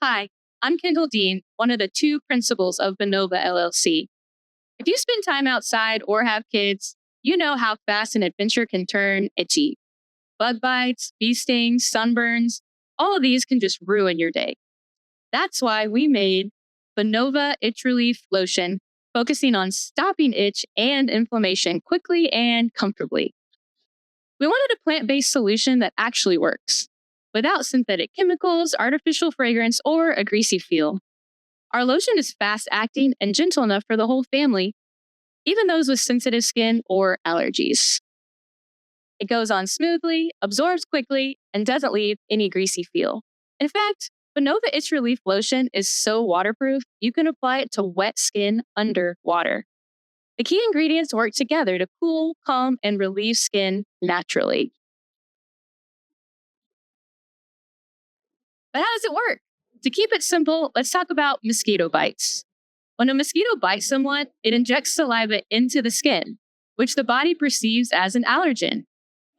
Hi, I'm Kendell Dean, one of the two principals of Benova LLC. If you spend time outside or have kids, you know how fast an adventure can turn itchy. Bug bites, bee stings, sunburns, all of these can just ruin your day. That's why we made Benova Itch Relief Lotion, focusing on stopping itch and inflammation quickly and comfortably. We wanted a plant-based solution that actually works, without synthetic chemicals, artificial fragrance, or a greasy feel. Our lotion is fast-acting and gentle enough for the whole family, even those with sensitive skin or allergies. It goes on smoothly, absorbs quickly, and doesn't leave any greasy feel. In fact, Benova Itch Relief Lotion is so waterproof, you can apply it to wet skin under water. The key ingredients work together to cool, calm, and relieve skin naturally. But how does it work? To keep it simple, let's talk about mosquito bites. When a mosquito bites someone, it injects saliva into the skin, which the body perceives as an allergen.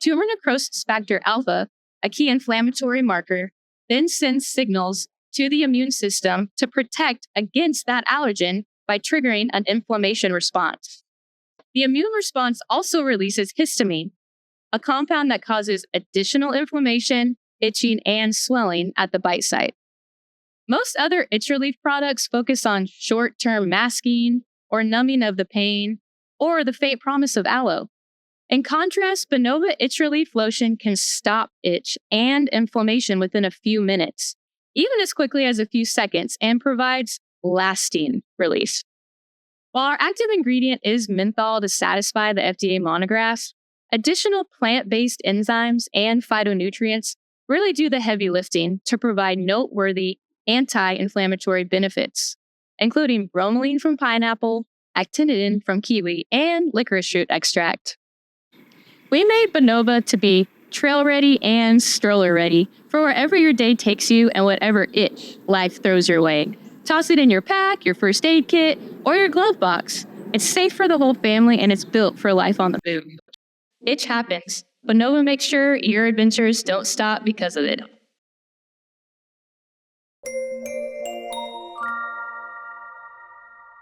Tumor necrosis factor alpha, a key inflammatory marker, then sends signals to the immune system to protect against that allergen by triggering an inflammation response. The immune response also releases histamine, a compound that causes additional inflammation, itching, and swelling at the bite site. Most other itch relief products focus on short-term masking or numbing of the pain or the faint promise of aloe. In contrast, Benova Itch Relief Lotion can stop itch and inflammation within a few minutes, even as quickly as a few seconds, and provides lasting relief. While our active ingredient is menthol to satisfy the FDA monograph, additional plant-based enzymes and phytonutrients really do the heavy lifting to provide noteworthy anti-inflammatory benefits, including bromelain from pineapple, actinitin from kiwi, and licorice root extract. We made Benova to be trail ready and stroller ready for wherever your day takes you and whatever itch life throws your way. Toss it in your pack, your first aid kit, or your glove box. It's safe for the whole family and it's built for life on the move. Itch happens, but Benova makes sure your adventures don't stop because of it.